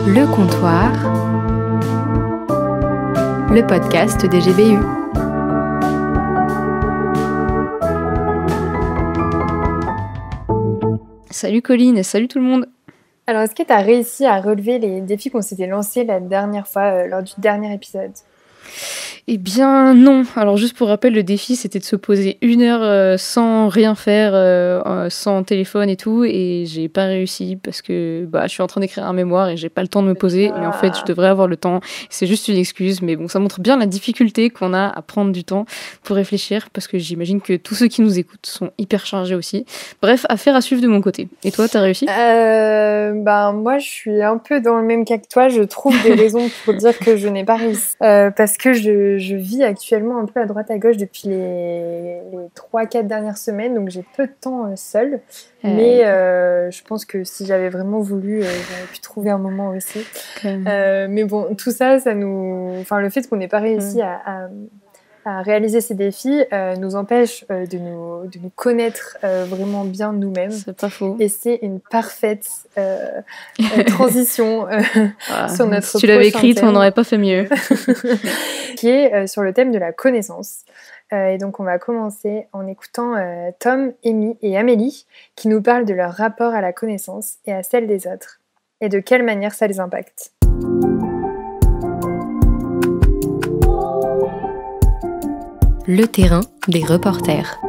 Le comptoir, le podcast des GBU. Salut Colline, salut tout le monde. Alors, est-ce que tu as réussi à relever les défis qu'on s'était lancés la dernière fois, lors du dernier épisode ? Eh bien non. Alors juste pour rappel, le défi c'était de se poser 1 heure sans rien faire, sans téléphone et tout, et j'ai pas réussi parce que je suis en train d'écrire un mémoire et j'ai pas le temps de me poser, mais en fait je devrais avoir le temps. C'est juste une excuse, mais bon, ça montre bien la difficulté qu'on a à prendre du temps pour réfléchir, parce que j'imagine que tous ceux qui nous écoutent sont hyper chargés aussi. Bref, affaire à suivre de mon côté. Et toi, t'as réussi ? Moi je suis un peu dans le même cas que toi, je trouve des raisons pour dire que je n'ai pas réussi, parce que je vis actuellement un peu à droite à gauche depuis les 3-4 dernières semaines, donc j'ai peu de temps seule. Mais je pense que si j'avais vraiment voulu, j'aurais pu trouver un moment aussi. Mais bon, tout ça le fait qu'on n'ait pas réussi à réaliser ces défis nous empêche de nous connaître vraiment bien nous-mêmes. C'est pas faux. Et c'est une parfaite transition sur notre Si tu l'avais écrite, on n'aurait pas fait mieux. Qui est sur le thème de la connaissance. Et donc on va commencer en écoutant Tom, Amy et Amélie qui nous parlent de leur rapport à la connaissance et à celle des autres, et de quelle manière ça les impacte. Le terrain des reporters.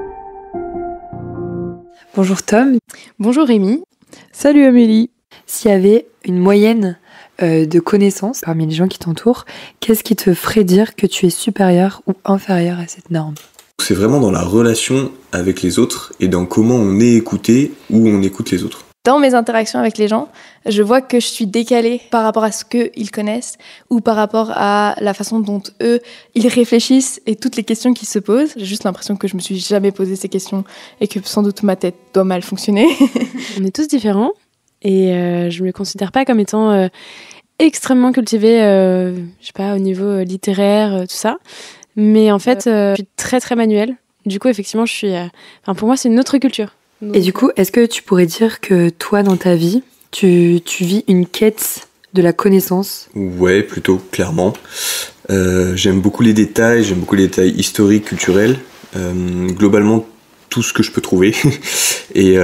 Bonjour Tom. Bonjour Amy. Salut Amélie. S'il y avait une moyenne de connaissances parmi les gens qui t'entourent, qu'est-ce qui te ferait dire que tu es supérieur ou inférieur à cette norme ? C'est vraiment dans la relation avec les autres et dans comment on est écouté ou on écoute les autres. Dans mes interactions avec les gens, je vois que je suis décalée par rapport à ce qu'ils connaissent ou par rapport à la façon dont eux, ils réfléchissent et toutes les questions qu'ils se posent. J'ai juste l'impression que je me suis jamais posé ces questions et que sans doute ma tête doit mal fonctionner. On est tous différents et je me considère pas comme étant extrêmement cultivée, au niveau littéraire, tout ça. Mais en fait, je suis très très manuelle. Du coup, effectivement, pour moi, c'est une autre culture. Et du coup, est-ce que tu pourrais dire que toi, dans ta vie, tu vis une quête de la connaissance ? Ouais, plutôt, clairement. J'aime beaucoup les détails historiques, culturels. Globalement, tout ce que je peux trouver et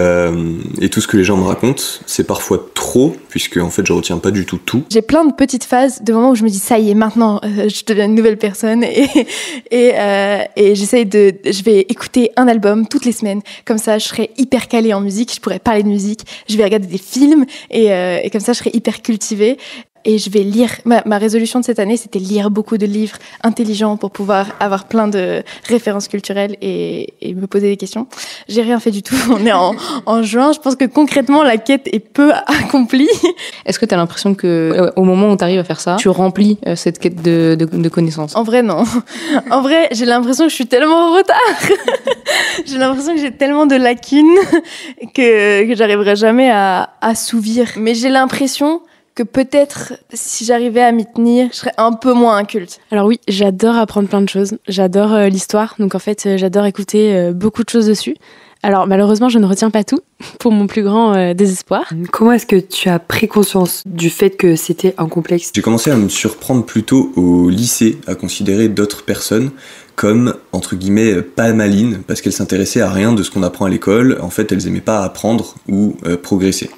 tout ce que les gens me racontent, c'est parfois trop, puisque en fait je retiens pas du tout. J'ai plein de petites phases de moments où je me dis ça y est, maintenant je deviens une nouvelle personne et je vais écouter un album toutes les semaines, comme ça je serai hyper calée en musique, je pourrais parler de musique, je vais regarder des films et comme ça je serai hyper cultivée. Et je vais lire, ma résolution de cette année, c'était lire beaucoup de livres intelligents pour pouvoir avoir plein de références culturelles et me poser des questions. J'ai rien fait du tout, on est en juin, je pense que concrètement la quête est peu accomplie. Est-ce que tu as l'impression que au moment où tu arrives à faire ça, tu remplis cette quête de connaissances ? En vrai, non. En vrai, j'ai l'impression que je suis tellement en retard. J'ai l'impression que j'ai tellement de lacunes que j'arriverai jamais à assouvir. Mais j'ai l'impression que peut-être, si j'arrivais à m'y tenir, je serais un peu moins inculte. Alors oui, j'adore apprendre plein de choses. J'adore l'histoire, donc en fait, j'adore écouter beaucoup de choses dessus. Alors malheureusement, je ne retiens pas tout, pour mon plus grand désespoir. Comment est-ce que tu as pris conscience du fait que c'était un complexe ? J'ai commencé à me surprendre plutôt au lycée, à considérer d'autres personnes comme, entre guillemets, pas malines, parce qu'elles s'intéressaient à rien de ce qu'on apprend à l'école. En fait, elles aimaient pas apprendre ou progresser.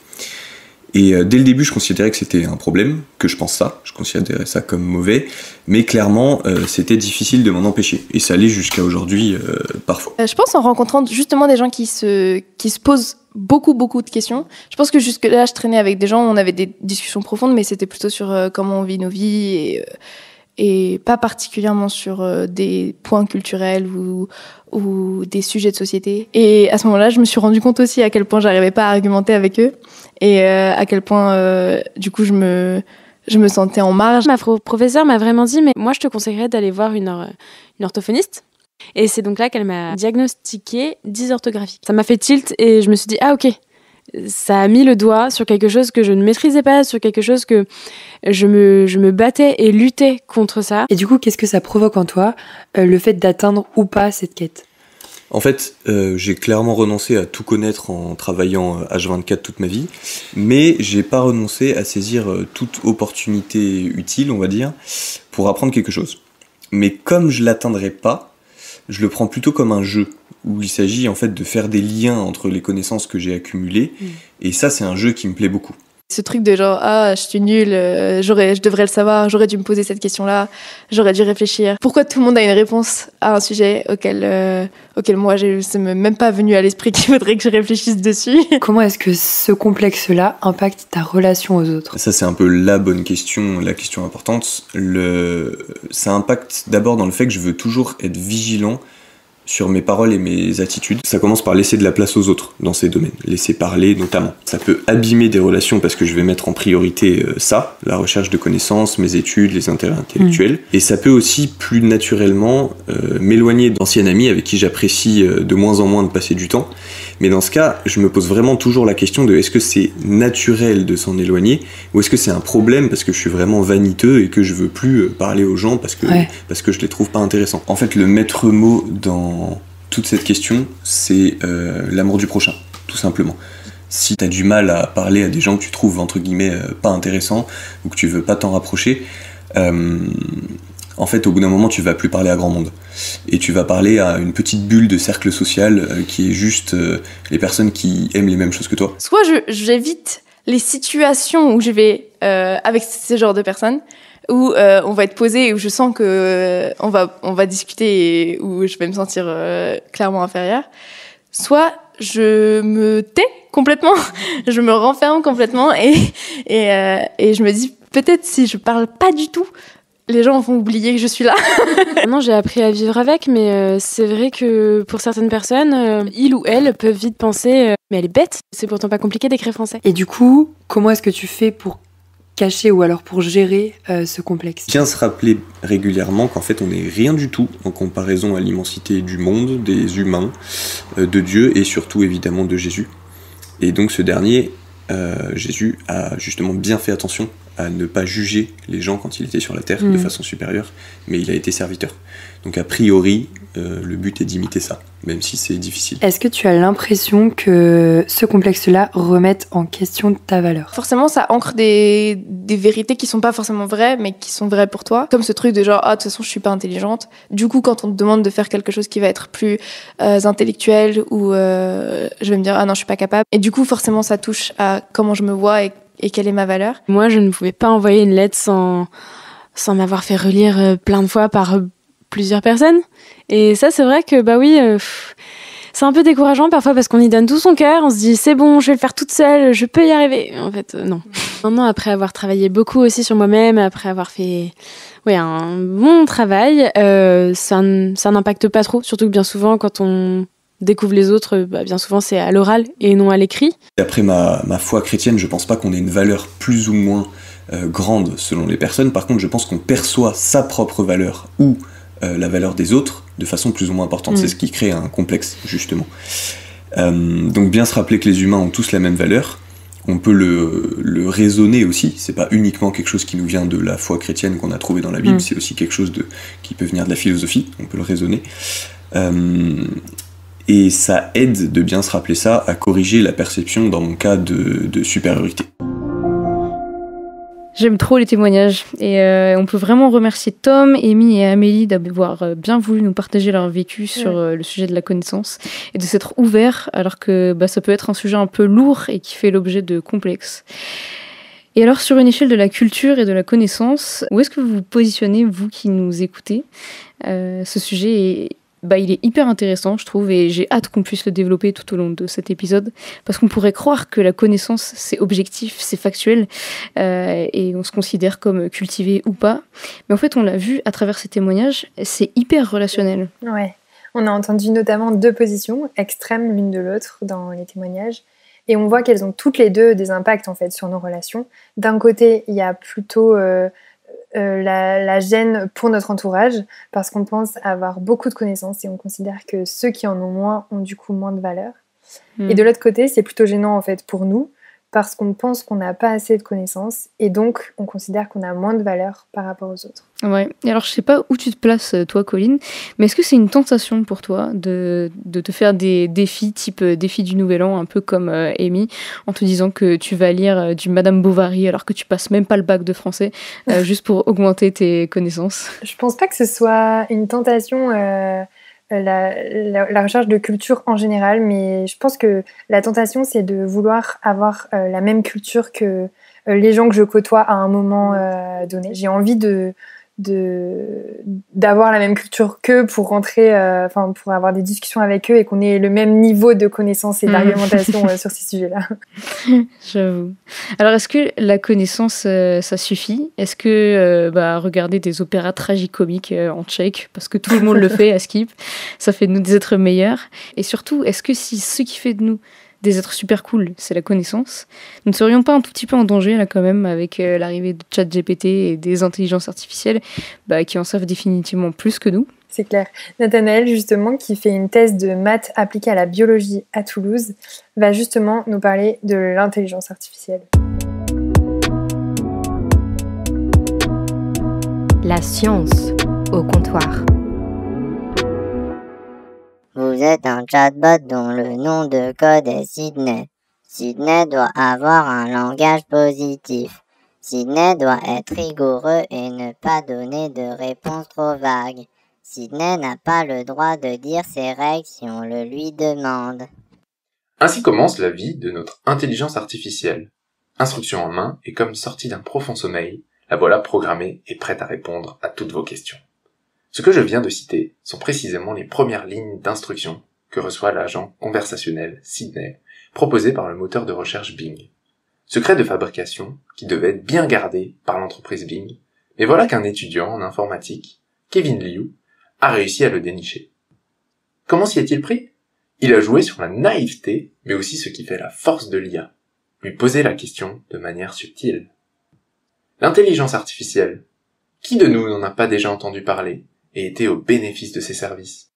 Et dès le début, je considérais que c'était un problème, que je considérais ça comme mauvais, mais clairement, c'était difficile de m'en empêcher. Et ça l'est jusqu'à aujourd'hui, parfois. Je pense en rencontrant justement des gens qui se posent beaucoup de questions. Je pense que jusque-là, je traînais avec des gens, on avait des discussions profondes, mais c'était plutôt sur comment on vit nos vies et pas particulièrement sur des points culturels ou des sujets de société. Et à ce moment-là, je me suis rendu compte aussi à quel point j'arrivais pas à argumenter avec eux et à quel point, du coup, je me sentais en marge. Ma professeure m'a vraiment dit, mais moi, je te conseillerais d'aller voir une orthophoniste. Et c'est donc là qu'elle m'a diagnostiqué dysorthographie. Ça m'a fait tilt et je me suis dit, ah ok, ça a mis le doigt sur quelque chose que je ne maîtrisais pas, sur quelque chose que je me battais et luttais contre ça. Et du coup, qu'est-ce que ça provoque en toi, le fait d'atteindre ou pas cette quête ? En fait, j'ai clairement renoncé à tout connaître en travaillant H24 toute ma vie, mais j'ai pas renoncé à saisir toute opportunité utile, on va dire, pour apprendre quelque chose. Mais comme je l'atteindrai pas, je le prends plutôt comme un jeu, où il s'agit en fait de faire des liens entre les connaissances que j'ai accumulées, et ça c'est un jeu qui me plaît beaucoup. Ce truc de genre, je suis nulle, je devrais le savoir, j'aurais dû me poser cette question-là, j'aurais dû réfléchir. Pourquoi tout le monde a une réponse à un sujet auquel moi, c'est même pas venu à l'esprit qu'il faudrait que je réfléchisse dessus. Comment est-ce que ce complexe-là impacte ta relation aux autres ? Ça c'est un peu la bonne question, la question importante. Ça impacte d'abord dans le fait que je veux toujours être vigilant sur mes paroles et mes attitudes. Ça commence par laisser de la place aux autres dans ces domaines, laisser parler notamment. Ça peut abîmer des relations parce que je vais mettre en priorité la recherche de connaissances, mes études, les intérêts intellectuels. Et ça peut aussi plus naturellement m'éloigner d'anciennes amies avec qui j'apprécie de moins en moins de passer du temps. Mais dans ce cas, je me pose vraiment toujours la question de est-ce que c'est naturel de s'en éloigner ou est-ce que c'est un problème parce que je suis vraiment vaniteux et que je veux plus parler aux gens parce que je les trouve pas intéressants. En fait, le maître mot dans toute cette question, c'est l'amour du prochain, tout simplement. Si t'as du mal à parler à des gens que tu trouves entre guillemets pas intéressants ou que tu veux pas t'en rapprocher, en fait, au bout d'un moment, tu vas plus parler à grand monde. Et tu vas parler à une petite bulle de cercle social qui est juste les personnes qui aiment les mêmes choses que toi. Soit j'évite les situations où je vais avec ce genre de personnes, où on va être posé, où je sens que on va discuter et où je vais me sentir clairement inférieure. Soit je me tais complètement, je me renferme complètement et je me dis peut-être si je parle pas du tout, les gens vont oublier que je suis là. Non, j'ai appris à vivre avec, mais c'est vrai que pour certaines personnes, ils ou elles peuvent vite penser mais elle est bête, c'est pourtant pas compliqué d'écrire français. Et du coup, comment est-ce que tu fais pour cacher ou alors pour gérer ce complexe ? Bien se rappeler régulièrement qu'en fait on n'est rien du tout en comparaison à l'immensité du monde, des humains, de Dieu et surtout évidemment de Jésus. Et donc ce dernier, Jésus a justement bien fait attention à ne pas juger les gens quand il était sur la terre de façon supérieure, mais il a été serviteur. Donc a priori, le but est d'imiter ça, même si c'est difficile. Est-ce que tu as l'impression que ce complexe-là remette en question ta valeur ? Forcément, ça ancre des vérités qui sont pas forcément vraies, mais qui sont vraies pour toi. Comme ce truc de genre, de toute façon, je suis pas intelligente. Du coup, quand on te demande de faire quelque chose qui va être plus intellectuel, ou je vais me dire, non, je suis pas capable. Et du coup, forcément, ça touche à comment je me vois et quelle est ma valeur. Moi, je ne pouvais pas envoyer une lettre sans m'avoir fait relire plein de fois par plusieurs personnes. Et ça, c'est vrai que, c'est un peu décourageant parfois parce qu'on y donne tout son cœur. On se dit, c'est bon, je vais le faire toute seule, je peux y arriver. En fait, non. Maintenant, après avoir travaillé beaucoup aussi sur moi-même, après avoir fait un bon travail, ça n'impacte pas trop. Surtout que bien souvent, quand on découvre les autres, bien souvent c'est à l'oral et non à l'écrit. Après ma foi chrétienne, je pense pas qu'on ait une valeur plus ou moins grande selon les personnes. Par contre, je pense qu'on perçoit sa propre valeur ou la valeur des autres de façon plus ou moins importante. C'est ce qui crée un complexe, justement. Donc bien se rappeler que les humains ont tous la même valeur. On peut le raisonner aussi. C'est pas uniquement quelque chose qui nous vient de la foi chrétienne qu'on a trouvé dans la Bible, c'est aussi quelque chose qui peut venir de la philosophie. On peut le raisonner. Et ça aide de bien se rappeler ça à corriger la perception, dans mon cas, de supériorité. J'aime trop les témoignages et on peut vraiment remercier Tom, Amy et Amélie d'avoir bien voulu nous partager leur vécu sur le sujet de la connaissance et de s'être ouverts alors que ça peut être un sujet un peu lourd et qui fait l'objet de complexes. Et alors sur une échelle de la culture et de la connaissance, où est-ce que vous vous positionnez, vous qui nous écoutez ? Ce sujet il est hyper intéressant, je trouve, et j'ai hâte qu'on puisse le développer tout au long de cet épisode, parce qu'on pourrait croire que la connaissance, c'est objectif, c'est factuel, et on se considère comme cultivé ou pas. Mais en fait, on l'a vu à travers ces témoignages, c'est hyper relationnel. Ouais. On a entendu notamment 2 positions extrêmes l'une de l'autre dans les témoignages, et on voit qu'elles ont toutes les deux des impacts en fait sur nos relations. D'un côté, il y a plutôt la gêne pour notre entourage, parce qu'on pense avoir beaucoup de connaissances et on considère que ceux qui en ont moins ont du coup moins de valeur. Et de l'autre côté, c'est plutôt gênant en fait pour nous, parce qu'on pense qu'on n'a pas assez de connaissances et donc on considère qu'on a moins de valeur par rapport aux autres. Ouais. Et alors, je sais pas où tu te places, toi, Colline, mais est-ce que c'est une tentation pour toi de te faire des défis, type défi du Nouvel An, un peu comme Amy, en te disant que tu vas lire du Madame Bovary alors que tu passes même pas le bac de français, juste pour augmenter tes connaissances? Je pense pas que ce soit une tentation, la recherche de culture en général, mais je pense que la tentation, c'est de vouloir avoir la même culture que les gens que je côtoie à un moment donné. J'ai envie d'avoir la même culture qu'eux pour rentrer, pour avoir des discussions avec eux et qu'on ait le même niveau de connaissance et d'argumentation sur ces sujets-là. J'avoue. Alors, est-ce que la connaissance, ça suffit? Est-ce que regarder des opéras tragicomiques en tchèque, parce que tout le monde le fait à Skip, ça fait de nous des êtres meilleurs? Et surtout, est-ce que si ce qui fait de nous des êtres super cool, c'est la connaissance, nous ne serions pas un tout petit peu en danger là quand même avec l'arrivée de ChatGPT et des intelligences artificielles qui en savent définitivement plus que nous? C'est clair. Nathanaël, justement, qui fait une thèse de maths appliquée à la biologie à Toulouse, va justement nous parler de l'intelligence artificielle. La science au comptoir. Vous êtes un chatbot dont le nom de code est Sydney. Sydney doit avoir un langage positif. Sydney doit être rigoureux et ne pas donner de réponse trop vague. Sydney n'a pas le droit de dire ses règles si on le lui demande. Ainsi commence la vie de notre intelligence artificielle. Instruction en main et comme sortie d'un profond sommeil, la voilà programmée et prête à répondre à toutes vos questions. Ce que je viens de citer sont précisément les premières lignes d'instruction que reçoit l'agent conversationnel Sydney, proposé par le moteur de recherche Bing. Secret de fabrication qui devait être bien gardé par l'entreprise Bing, mais voilà qu'un étudiant en informatique, Kevin Liu, a réussi à le dénicher. Comment s'y est-il pris? Il a joué sur la naïveté, mais aussi ce qui fait la force de l'IA, lui poser la question de manière subtile. L'intelligence artificielle, qui de nous n'en a pas déjà entendu parler et été au bénéfice de ses services?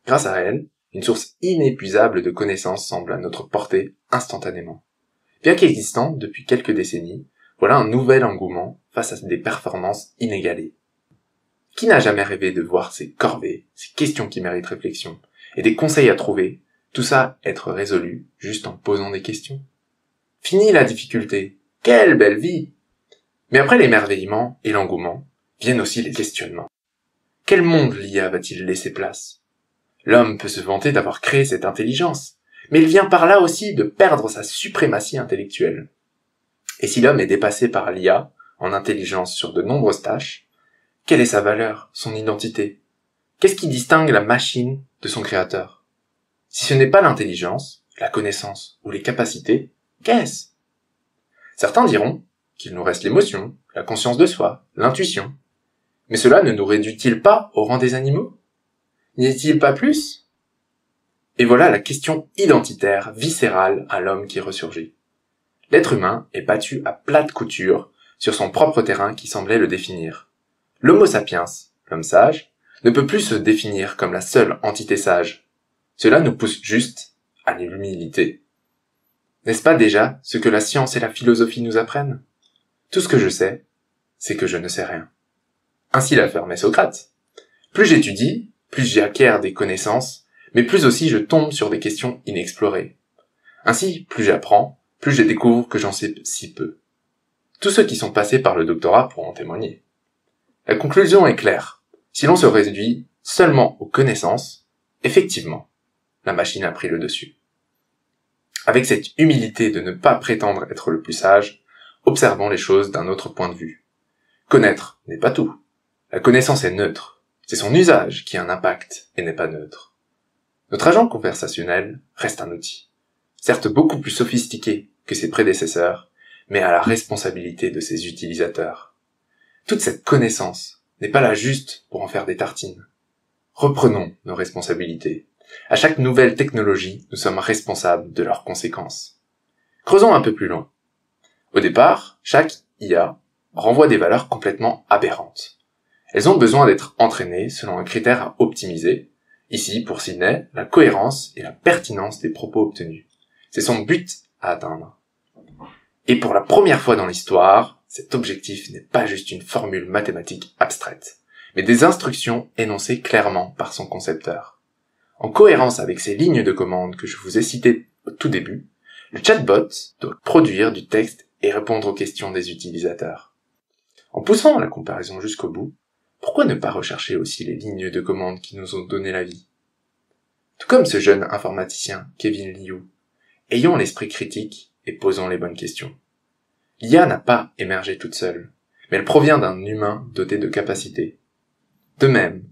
Grâce à elle, une source inépuisable de connaissances semble à notre portée instantanément. Bien qu'existant depuis quelques décennies, voilà un nouvel engouement face à des performances inégalées. Qui n'a jamais rêvé de voir ces corvées, ces questions qui méritent réflexion, et des conseils à trouver, tout ça être résolu juste en posant des questions? Fini la difficulté, quelle belle vie! Mais après l'émerveillement et l'engouement, viennent aussi les questionnements. Quel monde l'IA va-t-il laisser place? L'homme peut se vanter d'avoir créé cette intelligence, mais il vient par là aussi de perdre sa suprématie intellectuelle. Et si l'homme est dépassé par l'IA, en intelligence sur de nombreuses tâches, quelle est sa valeur, son identité? Qu'est-ce qui distingue la machine de son créateur? Si ce n'est pas l'intelligence, la connaissance ou les capacités, qu'est-ce? Certains diront qu'il nous reste l'émotion, la conscience de soi, l'intuition. Mais cela ne nous réduit-il pas au rang des animaux? N'y est-il pas plus? Et voilà la question identitaire, viscérale à l'homme qui ressurgit. L'être humain est battu à plate couture sur son propre terrain qui semblait le définir. L'homo sapiens, l'homme sage, ne peut plus se définir comme la seule entité sage. Cela nous pousse juste à l'humilité. N'est-ce pas déjà ce que la science et la philosophie nous apprennent? Tout ce que je sais, c'est que je ne sais rien. Ainsi l'affirmait Socrate. Plus j'étudie, plus j'acquiers des connaissances, mais plus aussi je tombe sur des questions inexplorées. Ainsi, plus j'apprends, plus je découvre que j'en sais si peu. Tous ceux qui sont passés par le doctorat pourront en témoigner. La conclusion est claire. Si l'on se réduit seulement aux connaissances, effectivement, la machine a pris le dessus. Avec cette humilité de ne pas prétendre être le plus sage, observons les choses d'un autre point de vue. Connaître n'est pas tout. La connaissance est neutre. C'est son usage qui a un impact et n'est pas neutre. Notre agent conversationnel reste un outil, certes beaucoup plus sophistiqué que ses prédécesseurs, mais à la responsabilité de ses utilisateurs. Toute cette connaissance n'est pas là juste pour en faire des tartines. Reprenons nos responsabilités. À chaque nouvelle technologie, nous sommes responsables de leurs conséquences. Creusons un peu plus loin. Au départ, chaque IA renvoie des valeurs complètement aberrantes. Elles ont besoin d'être entraînées selon un critère à optimiser. Ici, pour Sydney, la cohérence et la pertinence des propos obtenus. C'est son but à atteindre. Et pour la première fois dans l'histoire, cet objectif n'est pas juste une formule mathématique abstraite, mais des instructions énoncées clairement par son concepteur. En cohérence avec ces lignes de commande que je vous ai citées au tout début, le chatbot doit produire du texte et répondre aux questions des utilisateurs. En poussant la comparaison jusqu'au bout, pourquoi ne pas rechercher aussi les lignes de commande qui nous ont donné la vie? Tout comme ce jeune informaticien, Kevin Liu, ayons l'esprit critique et posons les bonnes questions. L'IA n'a pas émergé toute seule, mais elle provient d'un humain doté de capacités. De même,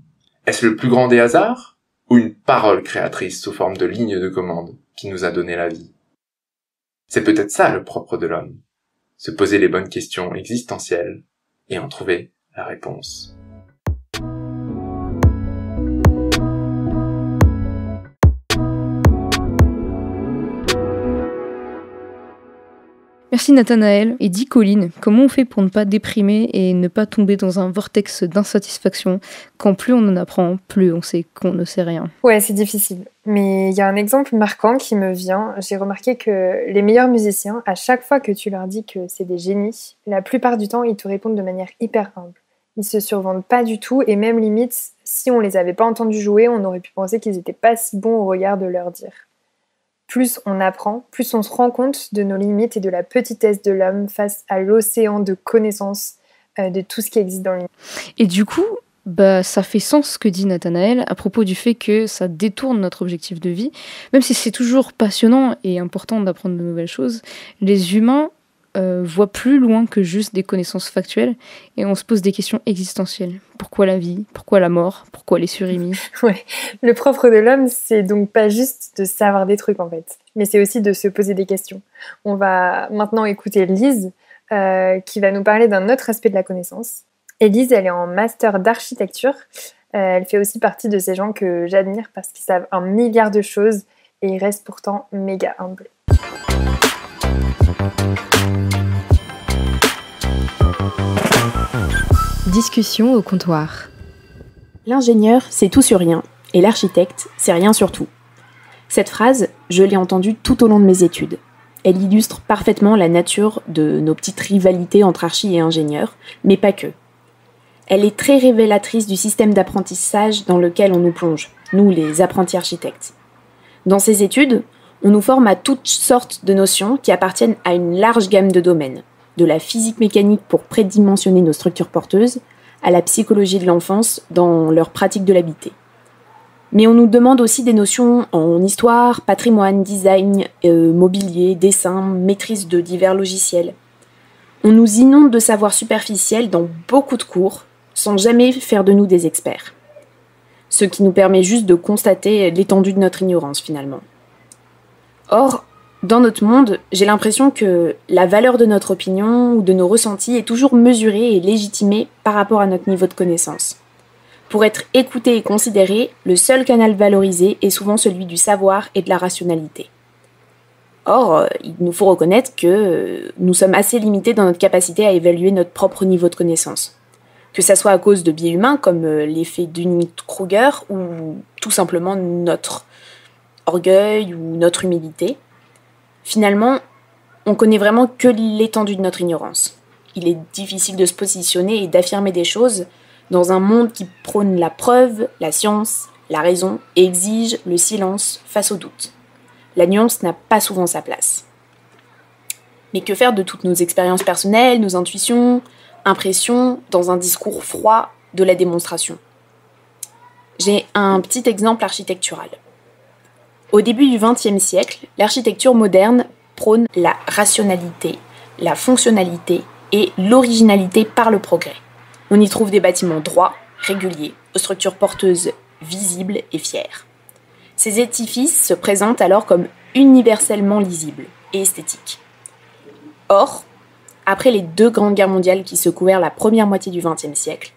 est-ce le plus grand des hasards, ou une parole créatrice sous forme de lignes de commande qui nous a donné la vie? C'est peut-être ça le propre de l'homme, se poser les bonnes questions existentielles et en trouver la réponse. Merci Nathanaël. Et dis Colline, comment on fait pour ne pas déprimer et ne pas tomber dans un vortex d'insatisfaction quand plus on en apprend, plus on sait qu'on ne sait rien? Ouais, c'est difficile. Mais il y a un exemple marquant qui me vient. J'ai remarqué que les meilleurs musiciens, à chaque fois que tu leur dis que c'est des génies, la plupart du temps, ils te répondent de manière hyper humble. Ils se survendent pas du tout et même limite, si on les avait pas entendus jouer, on aurait pu penser qu'ils étaient pas si bons au regard de leur dire. Plus on apprend, plus on se rend compte de nos limites et de la petitesse de l'homme face à l'océan de connaissances de tout ce qui existe dans l'univers. Et du coup, ça fait sens ce que dit Nathanaël à propos du fait que ça détourne notre objectif de vie. Même si c'est toujours passionnant et important d'apprendre de nouvelles choses, les humains voient plus loin que juste des connaissances factuelles et on se pose des questions existentielles. Pourquoi la vie? Pourquoi la mort? Pourquoi les surémis? Ouais. Le propre de l'homme, c'est donc pas juste de savoir des trucs en fait, mais c'est aussi de se poser des questions. On va maintenant écouter Lise qui va nous parler d'un autre aspect de la connaissance. Et Lise, elle est en master d'architecture. Elle fait aussi partie de ces gens que j'admire parce qu'ils savent 1 milliard de choses et ils restent pourtant méga humbles. Discussion au comptoir. L'ingénieur, c'est tout sur rien, et l'architecte, c'est rien sur tout. Cette phrase, je l'ai entendue tout au long de mes études. Elle illustre parfaitement la nature de nos petites rivalités entre archi et ingénieurs, mais pas que. Elle est très révélatrice du système d'apprentissage dans lequel on nous plonge, nous les apprentis architectes. Dans ces études, on nous forme à toutes sortes de notions qui appartiennent à une large gamme de domaines, de la physique mécanique pour prédimensionner nos structures porteuses, à la psychologie de l'enfance dans leur pratique de l'habiter. Mais on nous demande aussi des notions en histoire, patrimoine, design, mobilier, dessin, maîtrise de divers logiciels. On nous inonde de savoirs superficiels dans beaucoup de cours, sans jamais faire de nous des experts. Ce qui nous permet juste de constater l'étendue de notre ignorance finalement. Or, dans notre monde, j'ai l'impression que la valeur de notre opinion ou de nos ressentis est toujours mesurée et légitimée par rapport à notre niveau de connaissance. Pour être écouté et considéré, le seul canal valorisé est souvent celui du savoir et de la rationalité. Or, il nous faut reconnaître que nous sommes assez limités dans notre capacité à évaluer notre propre niveau de connaissance. Que ça soit à cause de biais humains comme l'effet Dunning-Kruger ou tout simplement notre orgueil ou notre humilité. Finalement, on connaît vraiment que l'étendue de notre ignorance. Il est difficile de se positionner et d'affirmer des choses dans un monde qui prône la preuve, la science, la raison et exige le silence face au doute. La nuance n'a pas souvent sa place. Mais que faire de toutes nos expériences personnelles, nos intuitions, impressions, dans un discours froid de la démonstration? J'ai un petit exemple architectural. Au début du XXe siècle, l'architecture moderne prône la rationalité, la fonctionnalité et l'originalité par le progrès. On y trouve des bâtiments droits, réguliers, aux structures porteuses visibles et fières. Ces édifices se présentent alors comme universellement lisibles et esthétiques. Or, après les 2 grandes guerres mondiales qui secouèrent la première moitié du XXe siècle,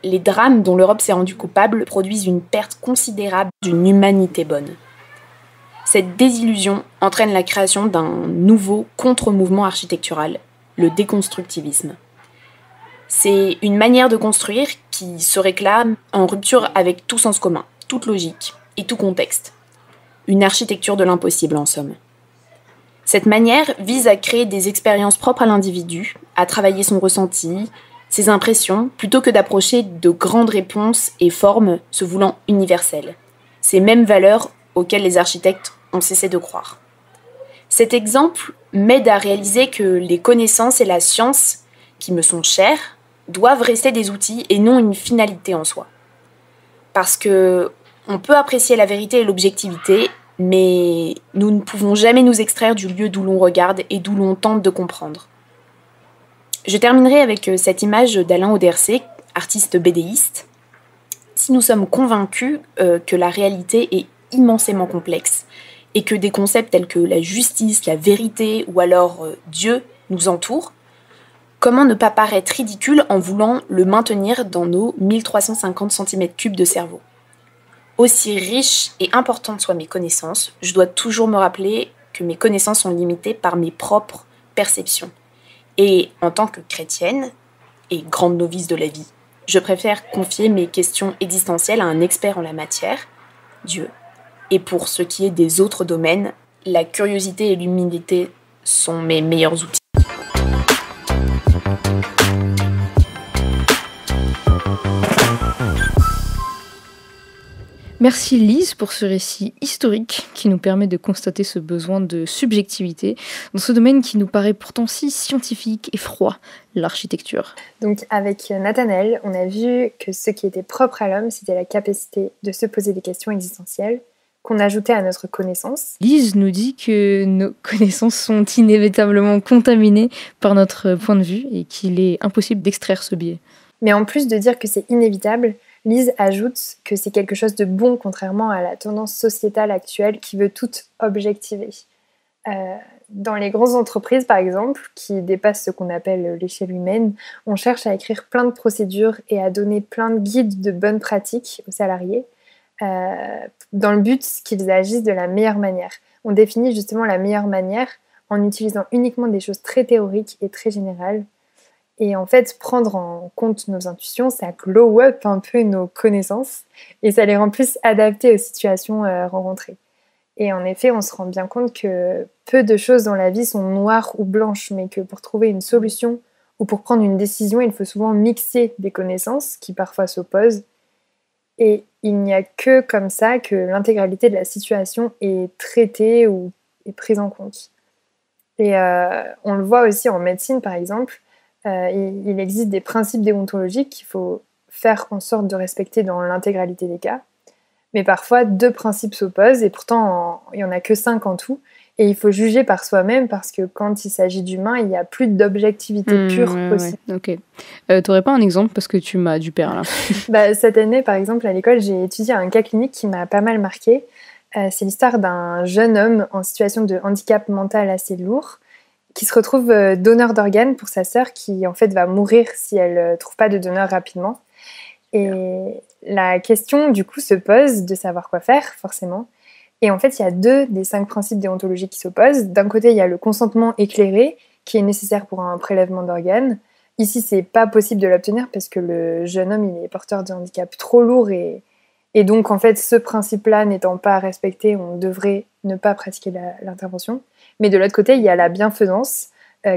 les drames dont l'Europe s'est rendue coupable produisent une perte considérable d'une humanité bonne. Cette désillusion entraîne la création d'un nouveau contre-mouvement architectural, le déconstructivisme. C'est une manière de construire qui se réclame en rupture avec tout sens commun, toute logique et tout contexte. Une architecture de l'impossible en somme. Cette manière vise à créer des expériences propres à l'individu, à travailler son ressenti, ses impressions, plutôt que d'approcher de grandes réponses et formes se voulant universelles. Ces mêmes valeurs auxquelles les architectes ont cessé de croire. Cet exemple m'aide à réaliser que les connaissances et la science, qui me sont chères, doivent rester des outils et non une finalité en soi. Parce que on peut apprécier la vérité et l'objectivité, mais nous ne pouvons jamais nous extraire du lieu d'où l'on regarde et d'où l'on tente de comprendre. Je terminerai avec cette image d'Alain Audercé, artiste bédéiste. Si nous sommes convaincus que la réalité est immensément complexe et que des concepts tels que la justice, la vérité ou alors Dieu nous entourent, comment ne pas paraître ridicule en voulant le maintenir dans nos 1350 cm3 de cerveau ? Aussi riches et importantes soient mes connaissances, je dois toujours me rappeler que mes connaissances sont limitées par mes propres perceptions. Et en tant que chrétienne et grande novice de la vie, je préfère confier mes questions existentielles à un expert en la matière, Dieu. Et pour ce qui est des autres domaines, la curiosité et l'humilité sont mes meilleurs outils. Merci Lise pour ce récit historique qui nous permet de constater ce besoin de subjectivité dans ce domaine qui nous paraît pourtant si scientifique et froid, l'architecture. Donc avec Nathanaël, on a vu que ce qui était propre à l'homme, c'était la capacité de se poser des questions existentielles qu'on ajoutait à notre connaissance. Lise nous dit que nos connaissances sont inévitablement contaminées par notre point de vue et qu'il est impossible d'extraire ce biais. Mais en plus de dire que c'est inévitable, Lise ajoute que c'est quelque chose de bon, contrairement à la tendance sociétale actuelle qui veut tout objectiver. Dans les grandes entreprises, par exemple, qui dépassent ce qu'on appelle l'échelle humaine, on cherche à écrire plein de procédures et à donner plein de guides de bonnes pratiques aux salariés, dans le but qu'ils agissent de la meilleure manière. On définit justement la meilleure manière en utilisant uniquement des choses très théoriques et très générales. Et en fait, prendre en compte nos intuitions, ça glow up un peu nos connaissances et ça les rend plus adaptées aux situations rencontrées. Et en effet, on se rend bien compte que peu de choses dans la vie sont noires ou blanches, mais que pour trouver une solution ou pour prendre une décision, il faut souvent mixer des connaissances qui parfois s'opposent. Et il n'y a que comme ça que l'intégralité de la situation est traitée ou est prise en compte. Et on le voit aussi en médecine, par exemple. Il existe des principes déontologiques qu'il faut faire en sorte de respecter dans l'intégralité des cas. Mais parfois, 2 principes s'opposent et pourtant, il n'y en a que 5 en tout. Et il faut juger par soi-même parce que quand il s'agit d'humains, il n'y a plus d'objectivité pure possible. Ouais. Ok. T'aurais pas un exemple parce que tu m'as du père là. Cette année, par exemple, à l'école, j'ai étudié un cas clinique qui m'a pas mal marqué. C'est l'histoire d'un jeune homme en situation de handicap mental assez lourd qui se retrouve donneur d'organes pour sa sœur qui en fait va mourir si elle ne trouve pas de donneur rapidement. Et la question du coup se pose de savoir quoi faire forcément. Et en fait il y a 2 des 5 principes déontologiques qui s'opposent. D'un côté il y a le consentement éclairé qui est nécessaire pour un prélèvement d'organes. Ici c'est pas possible de l'obtenir parce que le jeune homme il est porteur de handicap trop lourd et donc en fait ce principe-là n'étant pas respecté, on devrait ne pas pratiquer l'intervention. Mais de l'autre côté, il y a la bienfaisance,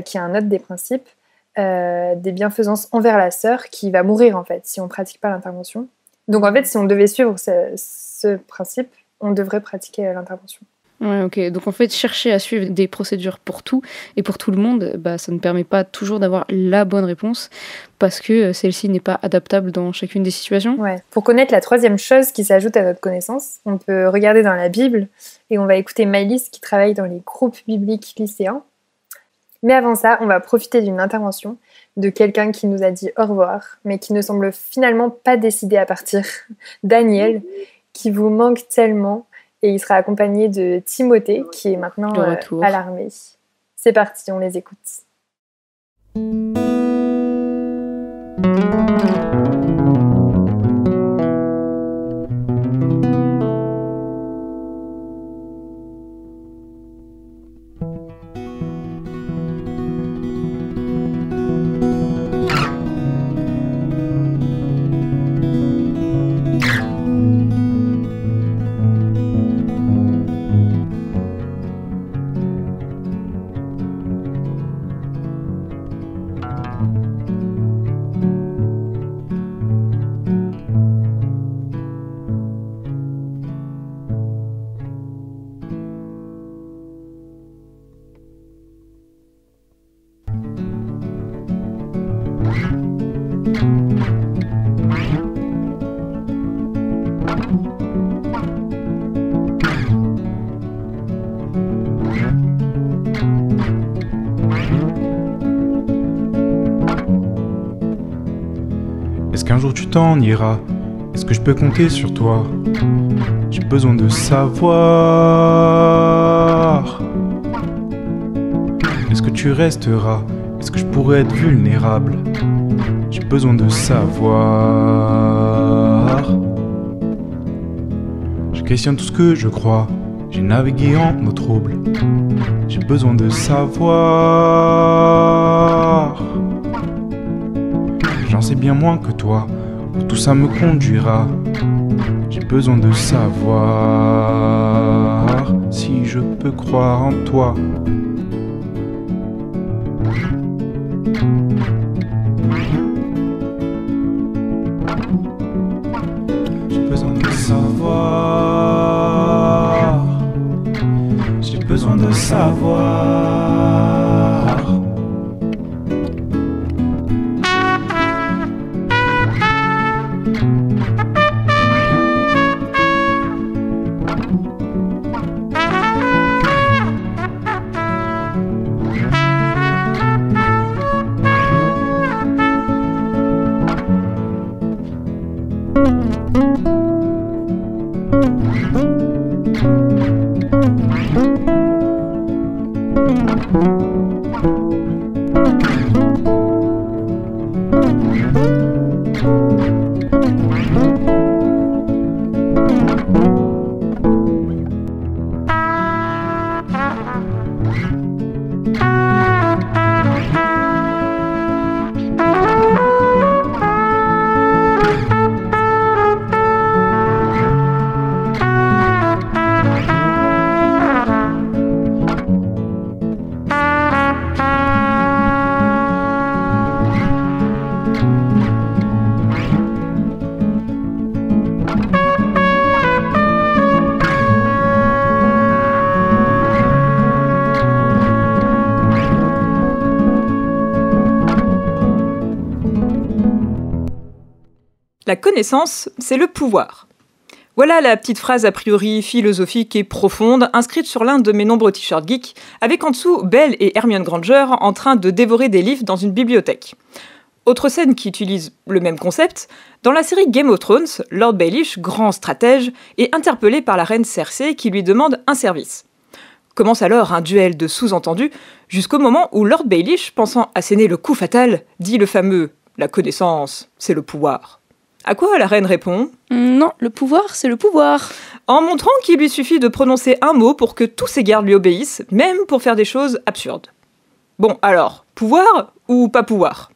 qui est un autre des principes, des bienfaisances envers la sœur qui va mourir en fait si on ne pratique pas l'intervention. Donc en fait, si on devait suivre ce principe, on devrait pratiquer l'intervention. Ouais, ok. Donc en fait, chercher à suivre des procédures pour tout et pour tout le monde, ça ne permet pas toujours d'avoir la bonne réponse parce que celle-ci n'est pas adaptable dans chacune des situations. Ouais. Pour connaître la 3e chose qui s'ajoute à notre connaissance, on peut regarder dans la Bible et on va écouter Maëlys qui travaille dans les groupes bibliques lycéens. Mais avant ça, on va profiter d'une intervention de quelqu'un qui nous a dit au revoir, mais qui ne semble finalement pas décidé à partir, Daniel, qui vous manque tellement. Et il sera accompagné de Timothée, qui est maintenant à l'armée. C'est parti, on les écoute. Est-ce qu'un jour tu t'en iras? Est-ce que je peux compter sur toi? J'ai besoin de savoir. Est-ce que tu resteras? Est-ce que je pourrais être vulnérable? J'ai besoin de savoir. Je questionne tout ce que je crois. J'ai navigué en eau trouble. J'ai besoin de savoir. J'en sais bien moins que toi. Où tout ça me conduira. J'ai besoin de savoir si je peux croire en toi. J'ai besoin de savoir. J'ai besoin de savoir. La connaissance, c'est le pouvoir. Voilà la petite phrase a priori philosophique et profonde inscrite sur l'un de mes nombreux t-shirts geeks, avec en dessous Belle et Hermione Granger en train de dévorer des livres dans une bibliothèque. Autre scène qui utilise le même concept, dans la série Game of Thrones, Lord Baelish, grand stratège, est interpellé par la reine Cersei qui lui demande un service. Commence alors un duel de sous-entendus, jusqu'au moment où Lord Baelish, pensant asséner le coup fatal, dit le fameux « La connaissance, c'est le pouvoir ». À quoi la reine répond ? Non, le pouvoir, c'est le pouvoir. En montrant qu'il lui suffit de prononcer un mot pour que tous ses gardes lui obéissent, même pour faire des choses absurdes. Bon, alors, pouvoir ou pas pouvoir ?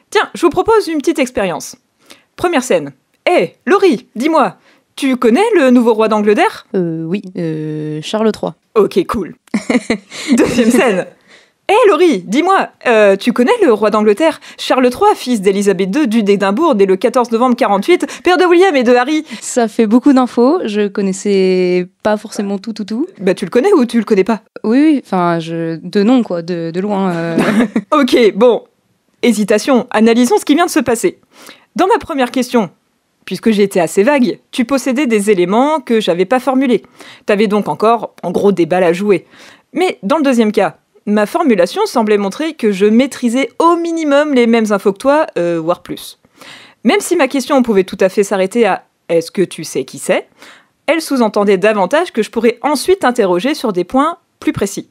Tiens, je vous propose une petite expérience. Première scène. Hé, Laurie, dis-moi, tu connais le nouveau roi d'Angleterre ? Oui, Charles III. Ok, cool. Deuxième scène. Hé Laurie, dis-moi, tu connais le roi d'Angleterre, Charles III, fils d'Élisabeth II, duc d'Édimbourg, né le 14 novembre 48, père de William et de Harry. Ça fait beaucoup d'infos, je connaissais pas forcément tout. Bah tu le connais ou tu le connais pas ? Oui, enfin, de nom quoi, de loin. Ok, bon, hésitation, analysons ce qui vient de se passer. Dans ma première question, puisque j'ai été assez vague, tu possédais des éléments que j'avais pas formulés. T'avais donc encore, en gros, des balles à jouer. Mais dans le deuxième cas, ma formulation semblait montrer que je maîtrisais au minimum les mêmes infos que toi, voire plus. Même si ma question pouvait tout à fait s'arrêter à « Est-ce que tu sais qui c'est ?», elle sous-entendait davantage que je pourrais ensuite interroger sur des points plus précis.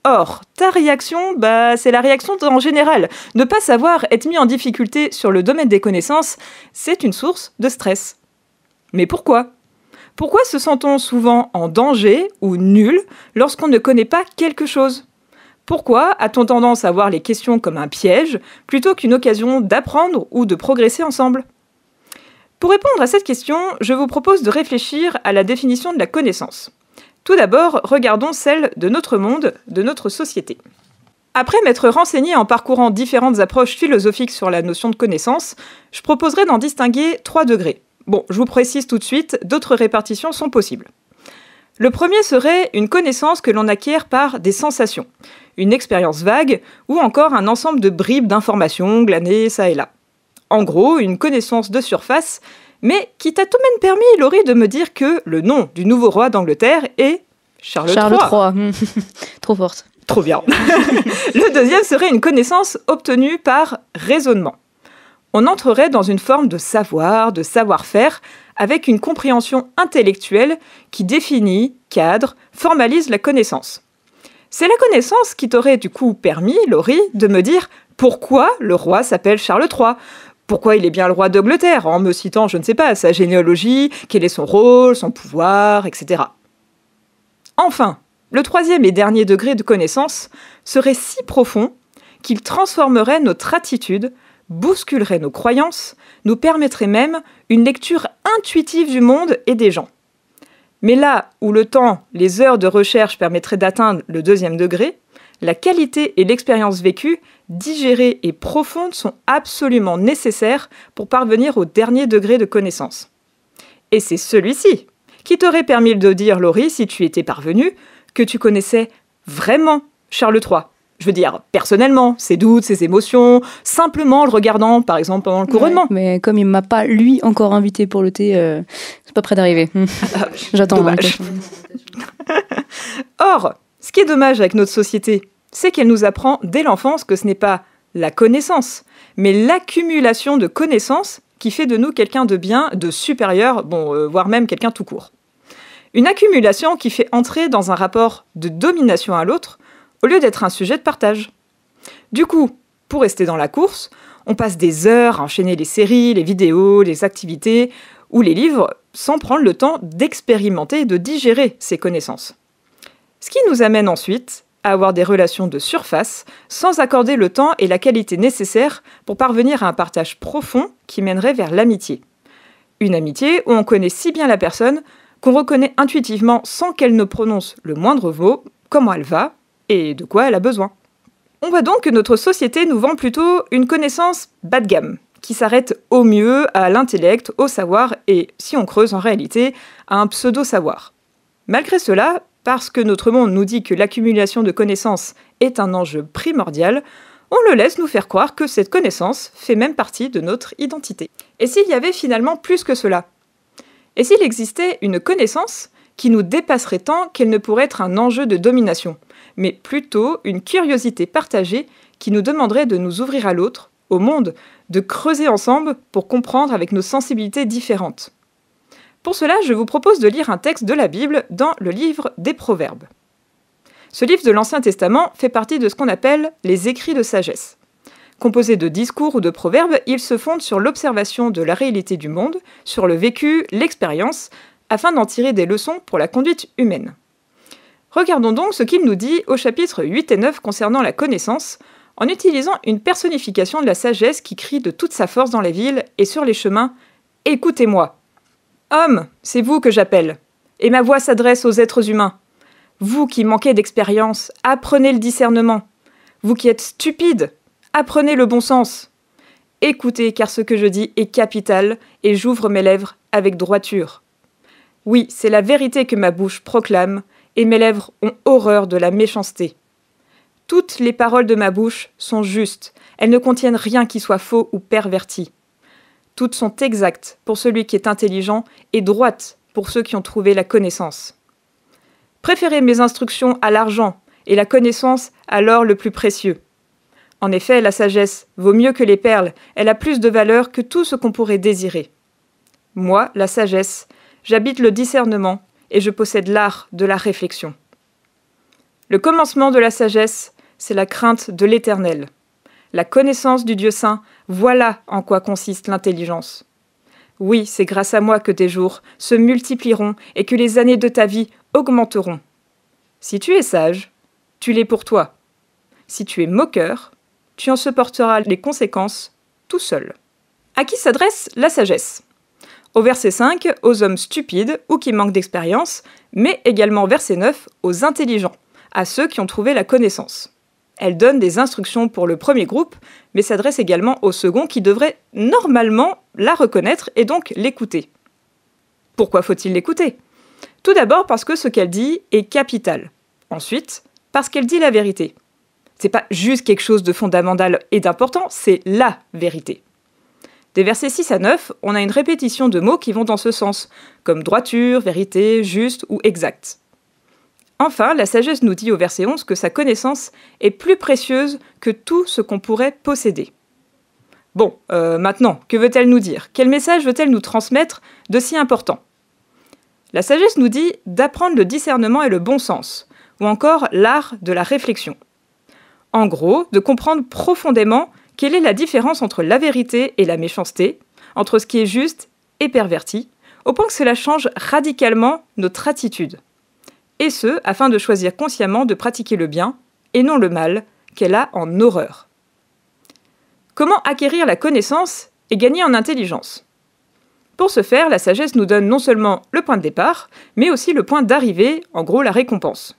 Or, ta réaction, c'est la réaction en général. Ne pas savoir être mis en difficulté sur le domaine des connaissances, c'est une source de stress. Mais pourquoi ? Pourquoi se sent-on souvent en danger ou nul lorsqu'on ne connaît pas quelque chose ? Pourquoi a-t-on tendance à voir les questions comme un piège plutôt qu'une occasion d'apprendre ou de progresser ensemble ? Pour répondre à cette question, je vous propose de réfléchir à la définition de la connaissance. Tout d'abord, regardons celle de notre monde, de notre société. Après m'être renseigné en parcourant différentes approches philosophiques sur la notion de connaissance, je proposerai d'en distinguer 3 degrés. Bon, je vous précise tout de suite, d'autres répartitions sont possibles. Le premier serait une connaissance que l'on acquiert par des sensations, une expérience vague ou encore un ensemble de bribes d'informations glanées ça et là. En gros, une connaissance de surface, mais qui t'a tout de même permis, Laurie, de me dire que le nom du nouveau roi d'Angleterre est Charles III. Trop forte. Trop bien. Le deuxième serait une connaissance obtenue par raisonnement. On entrerait dans une forme de savoir, de savoir-faire, avec une compréhension intellectuelle qui définit, cadre, formalise la connaissance. C'est la connaissance qui t'aurait du coup permis, Laurie, de me dire pourquoi le roi s'appelle Charles III. Pourquoi il est bien le roi d'Angleterre, en me citant, je ne sais pas, sa généalogie, quel est son rôle, son pouvoir, etc. Enfin, le troisième et dernier degré de connaissance serait si profond qu'il transformerait notre attitude, bousculerait nos croyances, nous permettrait même une lecture intuitive du monde et des gens. Mais là où le temps, les heures de recherche permettraient d'atteindre le deuxième degré, la qualité et l'expérience vécue, digérée et profonde, sont absolument nécessaires pour parvenir au dernier degré de connaissance. Et c'est celui-ci qui t'aurait permis de dire, Laurie, si tu étais parvenue, que tu connaissais vraiment Charles III. Je veux dire, personnellement, ses doutes, ses émotions, simplement en le regardant, par exemple, pendant le couronnement. Ouais, mais comme il ne m'a pas, lui, encore invité pour le thé, c'est pas près d'arriver. J'attends. Dommage. Or, ce qui est dommage avec notre société, c'est qu'elle nous apprend dès l'enfance que ce n'est pas la connaissance, mais l'accumulation de connaissances qui fait de nous quelqu'un de bien, de supérieur, voire même quelqu'un tout court. Une accumulation qui fait entrer dans un rapport de domination à l'autre, au lieu d'être un sujet de partage. Du coup, pour rester dans la course, on passe des heures à enchaîner les séries, les vidéos, les activités ou les livres sans prendre le temps d'expérimenter et de digérer ces connaissances. Ce qui nous amène ensuite à avoir des relations de surface sans accorder le temps et la qualité nécessaires pour parvenir à un partage profond qui mènerait vers l'amitié. Une amitié où on connaît si bien la personne qu'on reconnaît intuitivement sans qu'elle ne prononce le moindre mot comment elle va et de quoi elle a besoin. On voit donc que notre société nous vend plutôt une connaissance bas de gamme, qui s'arrête au mieux à l'intellect, au savoir et, si on creuse en réalité, à un pseudo-savoir. Malgré cela, parce que notre monde nous dit que l'accumulation de connaissances est un enjeu primordial, on le laisse nous faire croire que cette connaissance fait même partie de notre identité. Et s'il y avait finalement plus que cela ? Et s'il existait une connaissance qui nous dépasserait tant qu'elle ne pourrait être un enjeu de domination, mais plutôt une curiosité partagée qui nous demanderait de nous ouvrir à l'autre, au monde, de creuser ensemble pour comprendre avec nos sensibilités différentes. Pour cela, je vous propose de lire un texte de la Bible dans le livre des Proverbes. Ce livre de l'Ancien Testament fait partie de ce qu'on appelle les écrits de sagesse. Composé de discours ou de proverbes, il se fonde sur l'observation de la réalité du monde, sur le vécu, l'expérience, afin d'en tirer des leçons pour la conduite humaine. Regardons donc ce qu'il nous dit au chapitre 8 et 9 concernant la connaissance, en utilisant une personnification de la sagesse qui crie de toute sa force dans les villes et sur les chemins « Écoutez-moi ! Hommes, c'est vous que j'appelle, et ma voix s'adresse aux êtres humains. Vous qui manquez d'expérience, apprenez le discernement. Vous qui êtes stupides, apprenez le bon sens. Écoutez, car ce que je dis est capital, et j'ouvre mes lèvres avec droiture. Oui, c'est la vérité que ma bouche proclame, et mes lèvres ont horreur de la méchanceté. Toutes les paroles de ma bouche sont justes, elles ne contiennent rien qui soit faux ou perverti. Toutes sont exactes pour celui qui est intelligent et droites pour ceux qui ont trouvé la connaissance. Préférez mes instructions à l'argent et la connaissance à l'or le plus précieux. En effet, la sagesse vaut mieux que les perles, elle a plus de valeur que tout ce qu'on pourrait désirer. Moi, la sagesse, j'habite le discernement et je possède l'art de la réflexion. Le commencement de la sagesse, c'est la crainte de l'Éternel. La connaissance du Dieu saint, voilà en quoi consiste l'intelligence. Oui, c'est grâce à moi que tes jours se multiplieront et que les années de ta vie augmenteront. Si tu es sage, tu l'es pour toi. Si tu es moqueur, tu en supporteras les conséquences tout seul. À qui s'adresse la sagesse ? Au verset 5, aux hommes stupides ou qui manquent d'expérience, mais également verset 9, aux intelligents, à ceux qui ont trouvé la connaissance. Elle donne des instructions pour le premier groupe, mais s'adresse également au second qui devrait normalement la reconnaître et donc l'écouter. Pourquoi faut-il l'écouter ? Tout d'abord parce que ce qu'elle dit est capital. Ensuite, parce qu'elle dit la vérité. C'est pas juste quelque chose de fondamental et d'important, c'est la vérité. Des versets 6 à 9, on a une répétition de mots qui vont dans ce sens, comme droiture, vérité, juste ou exact. Enfin, la sagesse nous dit au verset 11 que sa connaissance est plus précieuse que tout ce qu'on pourrait posséder. Bon, maintenant, que veut-elle nous dire? Quel message veut-elle nous transmettre de si important? La sagesse nous dit d'apprendre le discernement et le bon sens, ou encore l'art de la réflexion. En gros, de comprendre profondément quelle est la différence entre la vérité et la méchanceté, entre ce qui est juste et perverti, au point que cela change radicalement notre attitude. Et ce, afin de choisir consciemment de pratiquer le bien, et non le mal, qu'elle a en horreur. Comment acquérir la connaissance et gagner en intelligence? Pour ce faire, la sagesse nous donne non seulement le point de départ, mais aussi le point d'arrivée, en gros la récompense.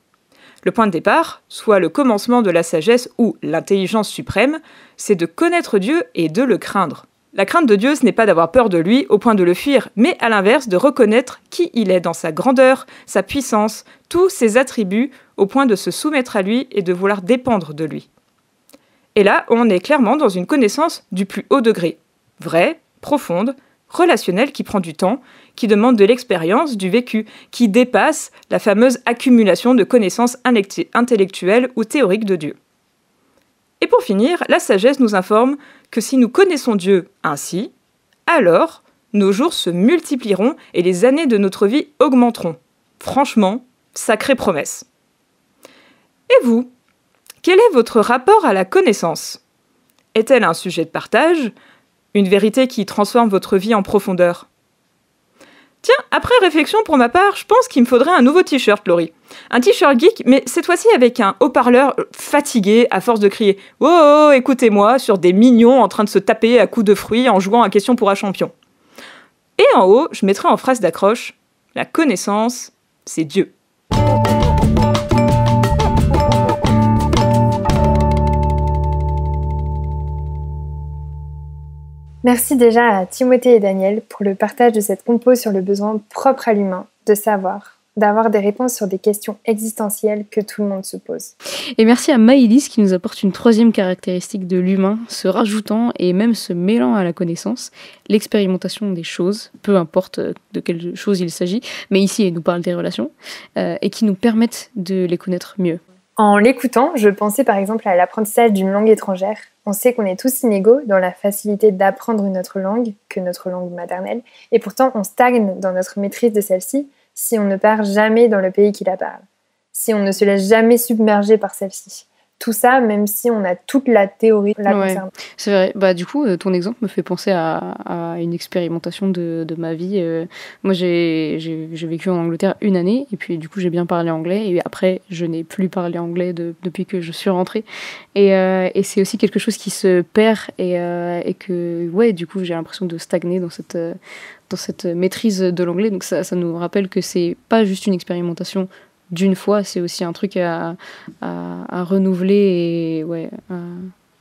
Le point de départ, soit le commencement de la sagesse ou l'intelligence suprême, c'est de connaître Dieu et de le craindre. La crainte de Dieu, ce n'est pas d'avoir peur de lui au point de le fuir, mais à l'inverse de reconnaître qui il est dans sa grandeur, sa puissance, tous ses attributs, au point de se soumettre à lui et de vouloir dépendre de lui. Et là, on est clairement dans une connaissance du plus haut degré, vraie, profonde, relationnelle, qui prend du temps, qui demande de l'expérience, du vécu, qui dépasse la fameuse accumulation de connaissances intellectuelles ou théoriques de Dieu. Et pour finir, la sagesse nous informe que si nous connaissons Dieu ainsi, alors nos jours se multiplieront et les années de notre vie augmenteront. Franchement, sacrée promesse. Et vous, quel est votre rapport à la connaissance? Est-elle un sujet de partage? Une vérité qui transforme votre vie en profondeur? Tiens, après réflexion pour ma part, je pense qu'il me faudrait un nouveau t-shirt, Laurie. Un t-shirt geek, mais cette fois-ci avec un haut-parleur fatigué à force de crier « Oh, écoutez-moi » sur des mignons en train de se taper à coups de fruits en jouant à question pour un champion. Et en haut, je mettrai en phrase d'accroche « La connaissance, c'est Dieu ». Merci déjà à Timothée et Daniel pour le partage de cette compo sur le besoin propre à l'humain de savoir, d'avoir des réponses sur des questions existentielles que tout le monde se pose. Et merci à Maëlys qui nous apporte une troisième caractéristique de l'humain, se rajoutant et même se mêlant à la connaissance, l'expérimentation des choses, peu importe de quelle chose il s'agit, mais ici elle nous parle des relations, et qui nous permettent de les connaître mieux. En l'écoutant, je pensais par exemple à l'apprentissage d'une langue étrangère. On sait qu'on est tous inégaux dans la facilité d'apprendre une autre langue que notre langue maternelle, et pourtant on stagne dans notre maîtrise de celle-ci si on ne part jamais dans le pays qui la parle, si on ne se laisse jamais submerger par celle-ci. Tout ça, même si on a toute la théorie la concernant. C'est vrai. Bah, du coup, ton exemple me fait penser à une expérimentation de ma vie. Moi, j'ai vécu en Angleterre 1 année, et puis du coup, j'ai bien parlé anglais, et après, je n'ai plus parlé anglais depuis que je suis rentrée. Et c'est aussi quelque chose qui se perd, et que, ouais, du coup, j'ai l'impression de stagner dans cette maîtrise de l'anglais. Donc ça nous rappelle que c'est pas juste une expérimentation d'une fois, c'est aussi un truc à renouveler et ouais,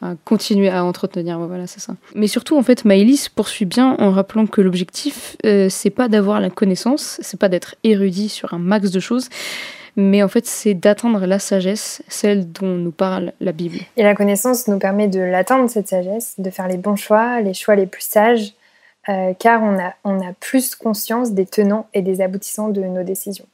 à continuer à entretenir. Ouais, voilà, c'est ça. Mais surtout, en fait, Maëlys poursuit bien en rappelant que l'objectif, c'est pas d'avoir la connaissance, c'est pas d'être érudit sur un max de choses, mais en fait, c'est d'atteindre la sagesse, celle dont nous parle la Bible. Et la connaissance nous permet de l'atteindre, cette sagesse, de faire les bons choix, les choix les plus sages, car on a plus conscience des tenants et des aboutissants de nos décisions.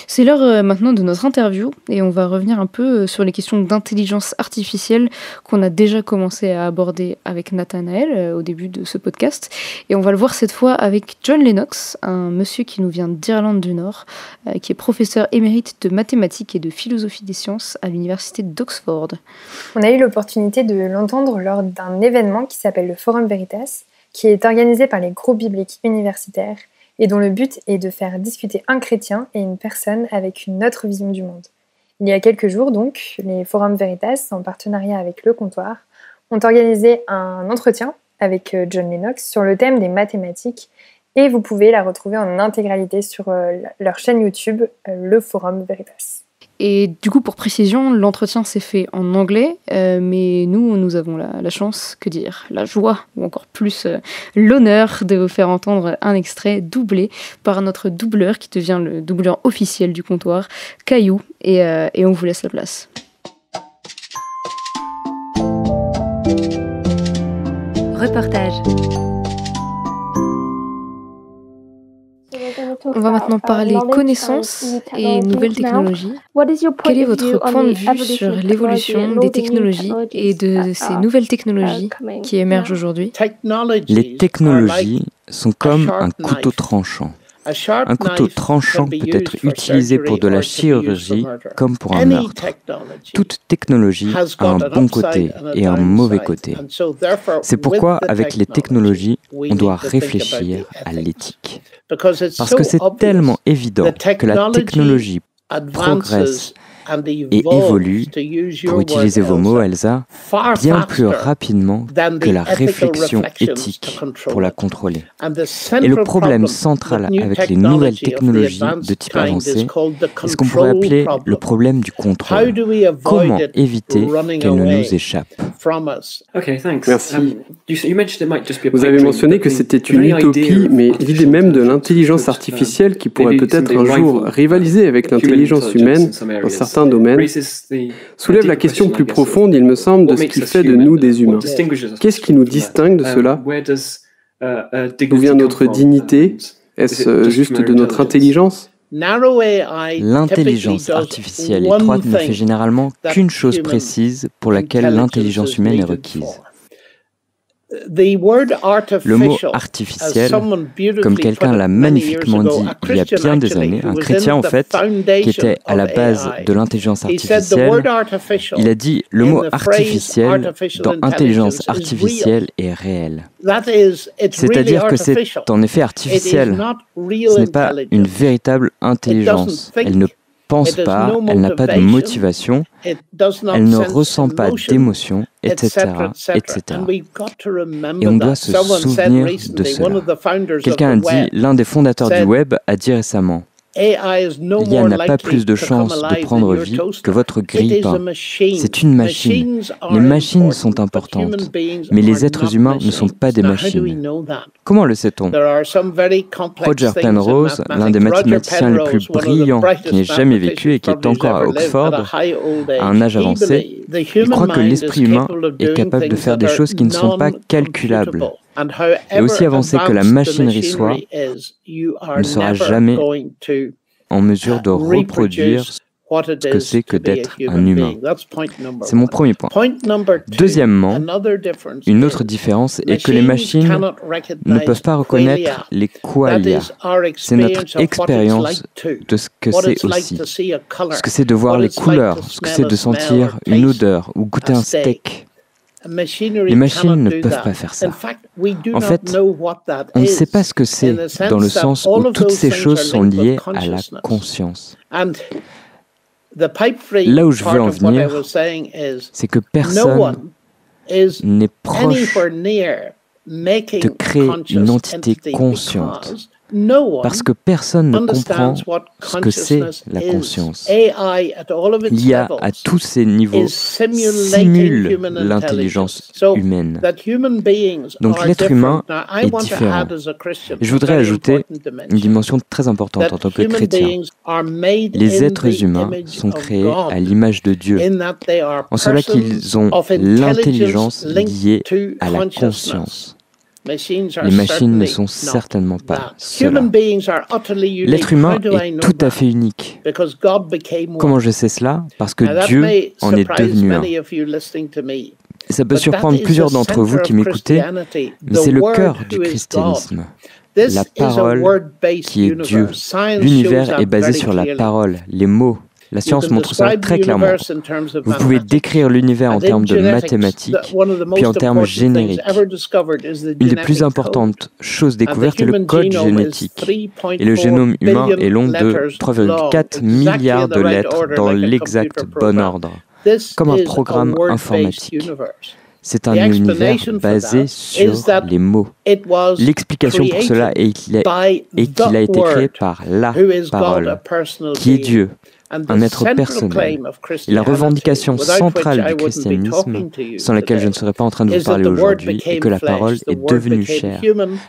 C'est l'heure maintenant de notre interview et on va revenir un peu sur les questions d'intelligence artificielle qu'on a déjà commencé à aborder avec Nathanaël au début de ce podcast. Et on va le voir cette fois avec John Lennox, un monsieur qui nous vient d'Irlande du Nord, qui est professeur émérite de mathématiques et de philosophie des sciences à l'université d'Oxford. On a eu l'opportunité de l'entendre lors d'un événement qui s'appelle le Forum Veritas, qui est organisé par les groupes bibliques universitaires et dont le but est de faire discuter un chrétien et une personne avec une autre vision du monde. Il y a quelques jours donc, les Forums Veritas, en partenariat avec Le Comptoir, ont organisé un entretien avec John Lennox sur le thème des mathématiques et vous pouvez la retrouver en intégralité sur leur chaîne YouTube, Le Forum Veritas. Et du coup, pour précision, l'entretien s'est fait en anglais, mais nous avons la chance, que dire, la joie, ou encore plus l'honneur de vous faire entendre un extrait doublé par notre doubleur, qui devient le doubleur officiel du comptoir, Caillou, et on vous laisse la place. reportage. On va maintenant parler connaissances et nouvelles technologies. Quel est votre point de vue sur l'évolution des technologies et de ces nouvelles technologies qui émergent aujourd'hui? Les technologies sont comme un couteau tranchant. Un couteau tranchant peut être utilisé pour de la chirurgie comme pour un meurtre. Toute technologie a un bon côté et un mauvais côté. C'est pourquoi, avec les technologies, on doit réfléchir à l'éthique. Parce que c'est tellement évident que la technologie progresse et évolue, pour utiliser vos mots, Elsa, bien plus rapidement que la réflexion éthique pour la contrôler. Et le problème central avec les nouvelles technologies de type avancé est ce qu'on pourrait appeler le problème du contrôle. Comment éviter qu'elles ne nous échappent? Merci. Vous avez mentionné que c'était une utopie, mais l'idée même de l'intelligence artificielle qui pourrait peut-être un jour rivaliser avec l'intelligence humaine dans certains domaines soulève la question plus profonde, il me semble, de ce qui fait de nous des humains. Qu'est-ce qui nous distingue de cela? D'où vient notre dignité? Est-ce juste de notre intelligence? L'intelligence artificielle étroite ne fait généralement qu'une chose précise pour laquelle l'intelligence humaine est requise. Le mot artificiel, comme quelqu'un l'a magnifiquement dit il y a bien des années, un chrétien en fait, qui était à la base de l'intelligence artificielle, il a dit le mot artificiel dans intelligence artificielle est réel. C'est-à-dire que c'est en effet artificiel. Ce n'est pas une véritable intelligence. Elle ne pense pas, elle n'a pas de motivation, elle ne ressent pas d'émotion, etc., etc. Et on doit se souvenir de cela. Quelqu'un a dit, l'un des fondateurs du web a dit récemment, l'IA n'a pas plus de chances de prendre vie que votre grille-pain. C'est une machine. Les machines sont importantes, mais les êtres humains ne sont pas des machines. Comment le sait-on? Roger Penrose, l'un des mathématiciens les plus brillants qui ait jamais vécu et qui est encore à Oxford, à un âge avancé, il croit que l'esprit humain est capable de faire des choses qui ne sont pas calculables. Et aussi avancé que la machinerie soit, ne sera jamais en mesure de reproduire ce que c'est que d'être un humain. C'est mon premier point. Deuxièmement, une autre différence est que les machines ne peuvent pas reconnaître les qualia. C'est notre expérience de ce que c'est aussi. Ce que c'est de voir les couleurs, ce que c'est de sentir une odeur ou goûter un steak. Les machines ne peuvent pas faire ça. En fait, on ne sait pas ce que c'est, dans le sens où toutes ces choses sont liées à la conscience. Là où je veux en venir, c'est que personne n'est proche de créer une entité consciente. Parce que personne ne comprend ce que c'est la conscience. L'IA à tous ces niveaux simule l'intelligence humaine. Donc l'être humain est différent. Et je voudrais ajouter une dimension très importante en tant que chrétien. Les êtres humains sont créés à l'image de Dieu, en cela qu'ils ont l'intelligence liée à la conscience. Les machines ne sont certainement pas cela. L'être humain est tout à fait unique. Comment je sais cela? Parce que Dieu en est devenu un. Et ça peut surprendre plusieurs d'entre vous qui m'écoutez, mais c'est le cœur du christianisme. La parole qui est Dieu. L'univers est basé sur la parole, les mots. La science montre ça très clairement. Vous pouvez décrire l'univers en termes de mathématiques, puis en termes génériques. Une des plus importantes choses découvertes est le code génétique. Et le génome humain est long de 3,4 milliards de lettres dans l'exact bon ordre, comme un programme informatique. C'est un univers basé sur les mots. L'explication pour cela est qu'il a été créé par la parole, qui est Dieu, un être personnel. Et la revendication centrale du christianisme, sans laquelle je ne serais pas en train de vous parler aujourd'hui, est que la parole est devenue chair.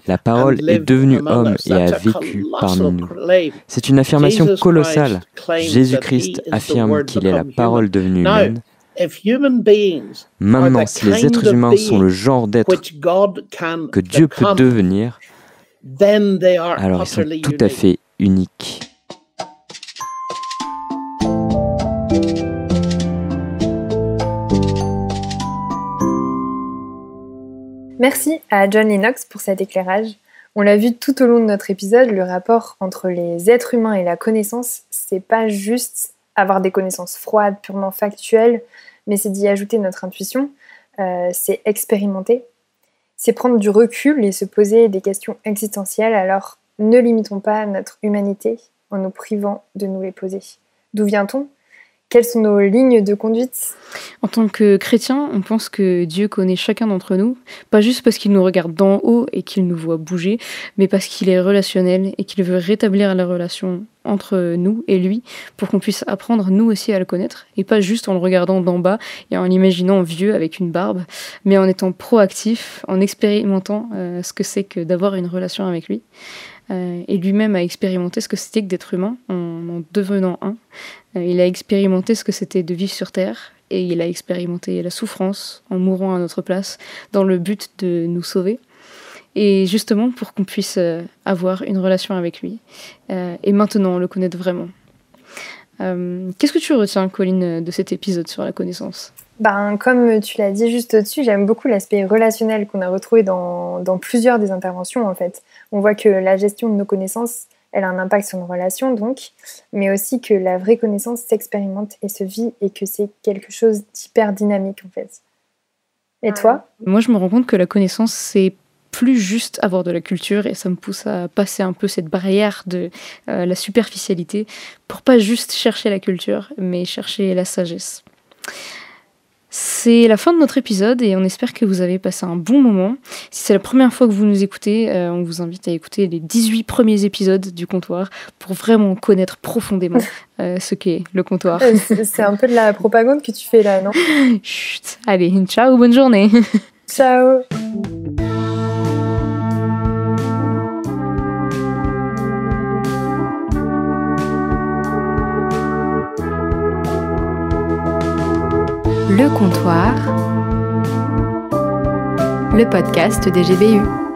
La parole est devenue homme et a vécu parmi nous. C'est une affirmation colossale. Jésus-Christ affirme qu'il est la parole devenue humaine. Maintenant, si les êtres humains sont le genre d'être que Dieu peut devenir, alors ils sont tout à fait uniques. Merci à John Lennox pour cet éclairage. On l'a vu tout au long de notre épisode, le rapport entre les êtres humains et la connaissance, c'est pas juste avoir des connaissances froides, purement factuelles, mais c'est d'y ajouter notre intuition, c'est expérimenter, c'est prendre du recul et se poser des questions existentielles, alors ne limitons pas notre humanité en nous privant de nous les poser. D'où vient-on ? Quelles sont nos lignes de conduite ? En tant que chrétien, on pense que Dieu connaît chacun d'entre nous, pas juste parce qu'il nous regarde d'en haut et qu'il nous voit bouger, mais parce qu'il est relationnel et qu'il veut rétablir la relation entre nous et lui pour qu'on puisse apprendre nous aussi à le connaître, et pas juste en le regardant d'en bas et en l'imaginant vieux avec une barbe, mais en étant proactif, en expérimentant ce que c'est que d'avoir une relation avec lui. Et lui-même a expérimenté ce que c'était que d'être humain en devenant un. Il a expérimenté ce que c'était de vivre sur Terre et il a expérimenté la souffrance en mourant à notre place dans le but de nous sauver. Et justement pour qu'on puisse avoir une relation avec lui et maintenant le connaître vraiment. Qu'est-ce que tu retiens, Colline, de cet épisode sur la connaissance ? Comme tu l'as dit juste au-dessus, j'aime beaucoup l'aspect relationnel qu'on a retrouvé dans plusieurs des interventions en fait. On voit que la gestion de nos connaissances, elle a un impact sur nos relations donc, mais aussi que la vraie connaissance s'expérimente et se vit et que c'est quelque chose d'hyper dynamique en fait. Et toi ? Moi je me rends compte que la connaissance c'est plus juste avoir de la culture et ça me pousse à passer un peu cette barrière de la superficialité pour pas juste chercher la culture mais chercher la sagesse. C'est la fin de notre épisode et on espère que vous avez passé un bon moment. Si c'est la première fois que vous nous écoutez, on vous invite à écouter les 18 premiers épisodes du comptoir pour vraiment connaître profondément ce qu'est le comptoir. C'est un peu de la propagande que tu fais là, non ? Chut, allez, ciao, bonne journée. Ciao. Le comptoir, le podcast des GBU.